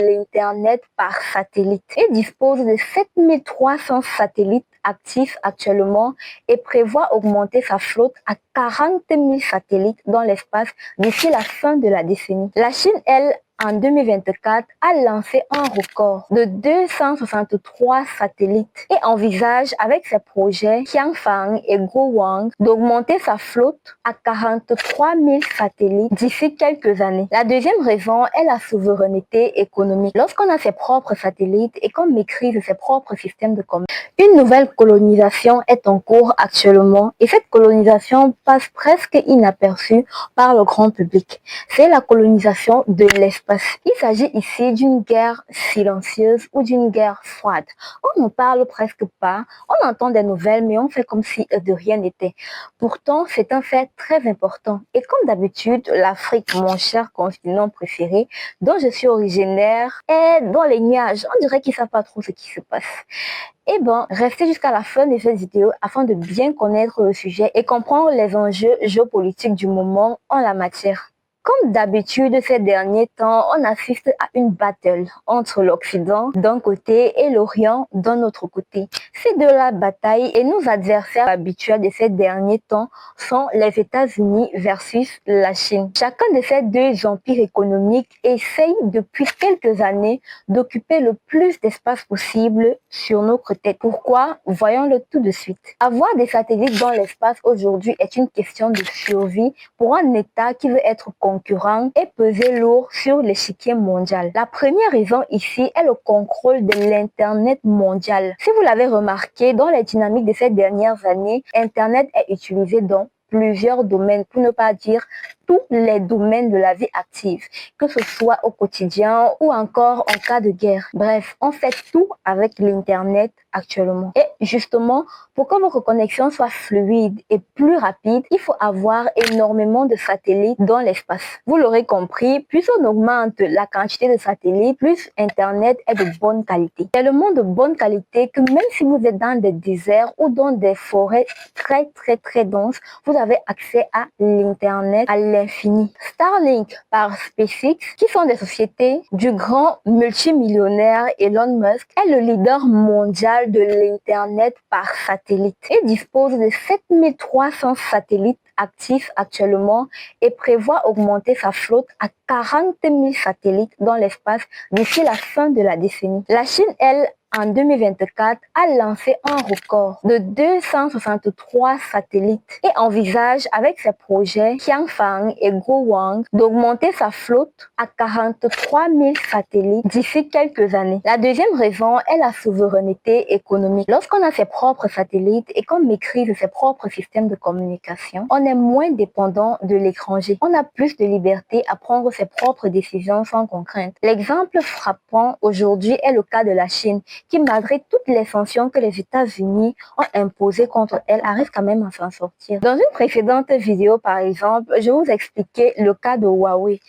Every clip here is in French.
l'Internet par satellite et dispose de 7300 satellites actifs actuellement et prévoit augmenter sa flotte à 40 000 satellites dans l'espace d'ici la fin de la décennie. La Chine, elle, en 2024, a lancé un record de 263 satellites et envisage avec ses projets Tianfang et Guowang d'augmenter sa flotte à 43 000 satellites d'ici quelques années. La deuxième raison est la souveraineté économique. Lorsqu'on a ses propres satellites et qu'on maîtrise ses propres systèmes de commerce, une nouvelle colonisation est en cours actuellement et cette colonisation passe presque inaperçue par le grand public. C'est la colonisation de l'espace. Il s'agit ici d'une guerre silencieuse ou d'une guerre froide. On n'en parle presque pas, on entend des nouvelles mais on fait comme si de rien n'était. Pourtant, c'est un fait très important. Et comme d'habitude, l'Afrique, mon cher continent préféré, dont je suis originaire, est dans les nuages. On dirait qu'ils ne savent pas trop ce qui se passe. Eh bien, restez jusqu'à la fin de cette vidéo afin de bien connaître le sujet et comprendre les enjeux géopolitiques du moment en la matière. Comme d'habitude, ces derniers temps, on assiste à une battle entre l'Occident d'un côté et l'Orient d'un autre côté. C'est de la bataille et nos adversaires habituels de ces derniers temps sont les États-Unis versus la Chine. Chacun de ces deux empires économiques essaye depuis quelques années d'occuper le plus d'espace possible sur notre tête. Pourquoi? Voyons-le tout de suite. Avoir des satellites dans l'espace aujourd'hui est une question de survie pour un État qui veut être concurrent et peser lourd sur l'échiquier mondial. La première raison ici est le contrôle de l'Internet mondial. Si vous l'avez remarqué, dans les dynamiques de ces dernières années, Internet est utilisé dans plusieurs domaines, pour ne pas dire tous les domaines de la vie active, que ce soit au quotidien ou encore en cas de guerre. Bref, on fait tout avec l'Internet actuellement. Et justement, pour que votre connexion soit fluide et plus rapide, il faut avoir énormément de satellites dans l'espace. Vous l'aurez compris, plus on augmente la quantité de satellites, plus Internet est de bonne qualité. Tellement de bonne qualité que même si vous êtes dans des déserts ou dans des forêts très denses, vous avez accès à l'Internet à l'infini. Starlink par SpaceX, qui sont des sociétés du grand multimillionnaire Elon Musk, est le leader mondial de l'Internet par satellite et dispose de 7300 satellites actifs actuellement et prévoit augmenter sa flotte à 40 000 satellites dans l'espace d'ici la fin de la décennie. La Chine, elle, en 2024, a lancé un record de 263 satellites et envisage avec ses projets Tianfang et Guowang d'augmenter sa flotte à 43 000 satellites d'ici quelques années. La deuxième raison est la souveraineté économique. Lorsqu'on a ses propres satellites et qu'on maîtrise ses propres systèmes de communication, on est moins dépendant de l'étranger. On a plus de liberté à prendre ses propres décisions sans contrainte. L'exemple frappant aujourd'hui est le cas de la Chine, qui malgré toutes les sanctions que les États-Unis ont imposées contre elle, arrive quand même à s'en sortir. Dans une précédente vidéo, par exemple, je vous expliquais le cas de Huawei,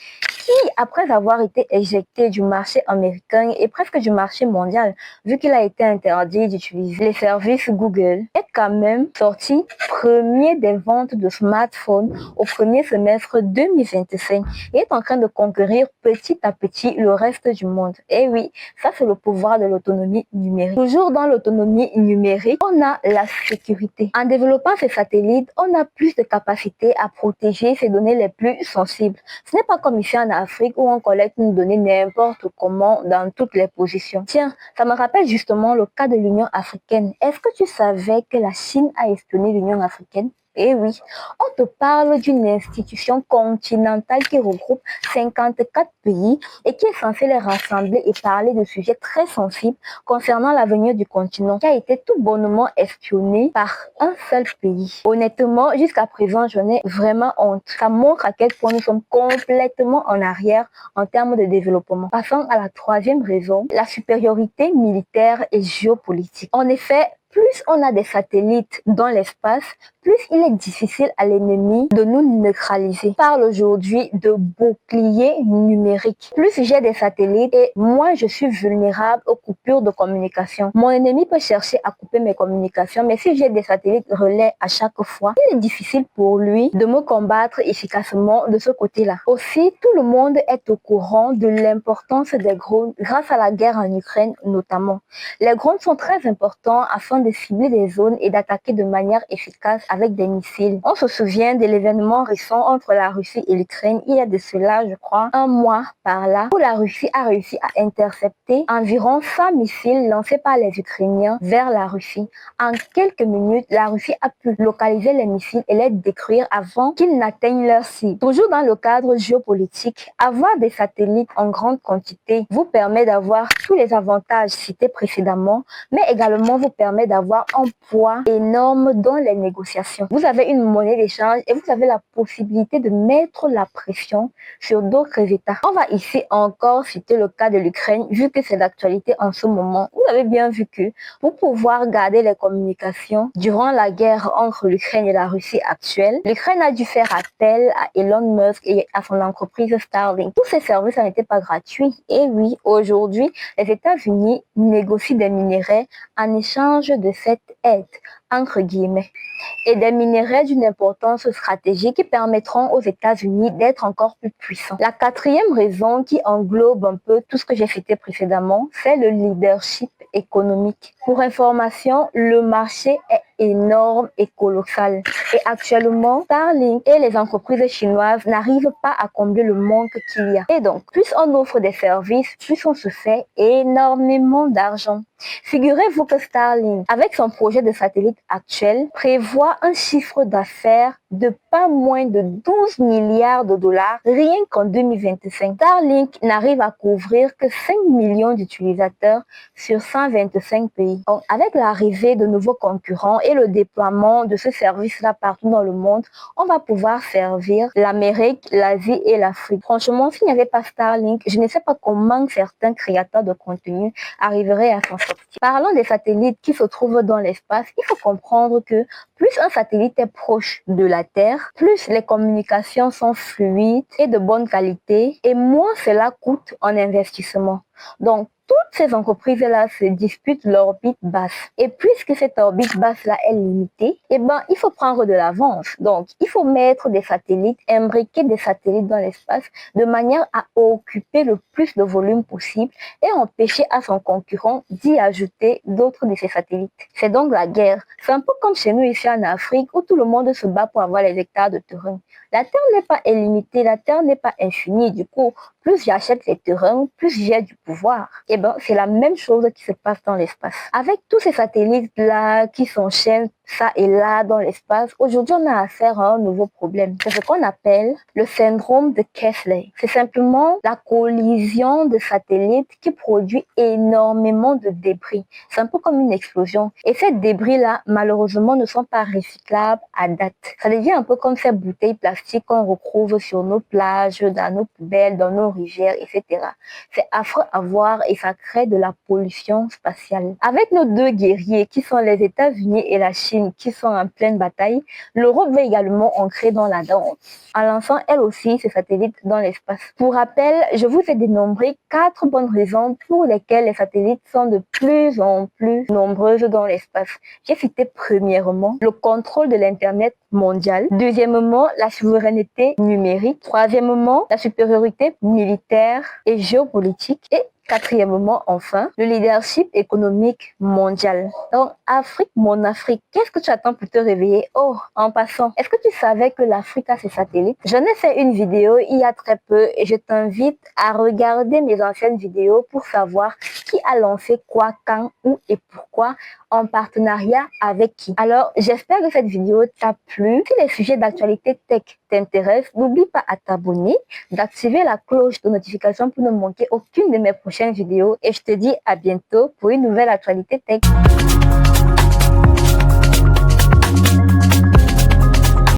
qui, après avoir été éjecté du marché américain et presque du marché mondial, vu qu'il a été interdit d'utiliser les services Google, est quand même sorti premier des ventes de smartphones au premier semestre 2025 et est en train de conquérir petit à petit le reste du monde. Et oui, ça c'est le pouvoir de l'autonomie numérique. Toujours dans l'autonomie numérique, on a la sécurité. En développant ces satellites, on a plus de capacité à protéger ces données les plus sensibles. Ce n'est pas comme ici en Afrique où on collecte une donnée n'importe comment dans toutes les positions. Tiens, ça me rappelle justement le cas de l'Union africaine. Est-ce que tu savais que la Chine a espionné l'Union africaine? Eh oui, on te parle d'une institution continentale qui regroupe 54 pays et qui est censée les rassembler et parler de sujets très sensibles concernant l'avenir du continent, qui a été tout bonnement espionné par un seul pays. Honnêtement, jusqu'à présent, j'en ai vraiment honte. Ça montre à quel point nous sommes complètement en arrière en termes de développement. Passons à la troisième raison, la supériorité militaire et géopolitique. En effet, plus on a des satellites dans l'espace, plus il est difficile à l'ennemi de nous neutraliser. On parle aujourd'hui de bouclier numérique. Plus j'ai des satellites et moins je suis vulnérable aux coupures de communication. Mon ennemi peut chercher à couper mes communications, mais si j'ai des satellites relais à chaque fois, il est difficile pour lui de me combattre efficacement de ce côté-là. Aussi, tout le monde est au courant de l'importance des drones grâce à la guerre en Ukraine notamment. Les drones sont très importants afin de cibler des zones et d'attaquer de manière efficace avec des missiles. On se souvient de l'événement récent entre la Russie et l'Ukraine il y a de cela, je crois, un mois par là, où la Russie a réussi à intercepter environ 100 missiles lancés par les Ukrainiens vers la Russie. En quelques minutes, la Russie a pu localiser les missiles et les détruire avant qu'ils n'atteignent leur cible. Toujours dans le cadre géopolitique, avoir des satellites en grande quantité vous permet d'avoir tous les avantages cités précédemment, mais également vous permet d'avoir un poids énorme dans les négociations. Vous avez une monnaie d'échange et vous avez la possibilité de mettre la pression sur d'autres États. On va ici encore citer le cas de l'Ukraine, vu que c'est d'actualité en ce moment. Vous avez bien vu que pour pouvoir garder les communications durant la guerre entre l'Ukraine et la Russie actuelle, l'Ukraine a dû faire appel à Elon Musk et à son entreprise Starlink. Tous ces services n'étaient pas gratuits. Et oui, aujourd'hui, les États-Unis négocient des minerais en échange de cette aide, entre guillemets, et des minerais d'une importance stratégique qui permettront aux États-Unis d'être encore plus puissants. La quatrième raison qui englobe un peu tout ce que j'ai cité précédemment, c'est le leadership économique. Pour information, le marché est énorme et colossal. Et actuellement, Starlink et les entreprises chinoises n'arrivent pas à combler le manque qu'il y a. Et donc, plus on offre des services, plus on se fait énormément d'argent. Figurez-vous que Starlink, avec son projet de satellite actuel, prévoit un chiffre d'affaires de pas moins de 12 milliards de dollars rien qu'en 2025. Starlink n'arrive à couvrir que 5 millions d'utilisateurs sur 125 pays. Donc, avec l'arrivée de nouveaux concurrents et le déploiement de ce service-là partout dans le monde, on va pouvoir servir l'Amérique, l'Asie et l'Afrique. Franchement, s'il n'y avait pas Starlink, je ne sais pas comment certains créateurs de contenu arriveraient à s'en sortir. Parlons des satellites qui se trouvent dans l'espace. Il faut comprendre que plus un satellite est proche de la Terre, plus les communications sont fluides et de bonne qualité et moins cela coûte en investissement. Donc, toutes ces entreprises-là se disputent l'orbite basse. Et puisque cette orbite basse-là est limitée, il faut prendre de l'avance. Donc, il faut mettre des satellites, imbriquer des satellites dans l'espace de manière à occuper le plus de volume possible et empêcher à son concurrent d'y ajouter d'autres de ses satellites. C'est donc la guerre. C'est un peu comme chez nous ici en Afrique où tout le monde se bat pour avoir les hectares de terrain. La Terre n'est pas illimitée, la Terre n'est pas infinie. Du coup, plus j'achète les terrains, plus j'ai du pouvoir. C'est la même chose qui se passe dans l'espace. Avec tous ces satellites-là qui s'enchaînent ça et là dans l'espace, aujourd'hui on a affaire à un nouveau problème. C'est ce qu'on appelle le syndrome de Kessler. C'est simplement la collision de satellites qui produit énormément de débris. C'est un peu comme une explosion. Et ces débris-là, malheureusement, ne sont pas recyclables à date. Ça devient un peu comme ces bouteilles plastiques qu'on retrouve sur nos plages, dans nos poubelles, dans nos rivières, etc. C'est affreux à voir et ça crée de la pollution spatiale. Avec nos deux guerriers qui sont les États-Unis et la Chine qui sont en pleine bataille, l'Europe va également entrer dans la danse, en lançant elle aussi ses satellites dans l'espace. Pour rappel, je vous ai dénombré 4 bonnes raisons pour lesquelles les satellites sont de plus en plus nombreuses dans l'espace. J'ai cité premièrement le contrôle de l'Internet mondial, deuxièmement la souveraineté numérique, troisièmement la supériorité militaire et géopolitique et quatrièmement, enfin, le leadership économique mondial. Donc, Afrique, mon Afrique, qu'est-ce que tu attends pour te réveiller? Oh, en passant, est-ce que tu savais que l'Afrique a ses satellites? J'en ai fait une vidéo il y a très peu et je t'invite à regarder mes anciennes vidéos pour savoir qui a lancé quoi, quand, où et pourquoi, en partenariat avec qui. Alors, j'espère que cette vidéo t'a plu. Si les sujets d'actualité tech t'intéressent, n'oublie pas à t'abonner, d'activer la cloche de notification pour ne manquer aucune de mes prochaines vidéos et je te dis à bientôt pour une nouvelle actualité tech.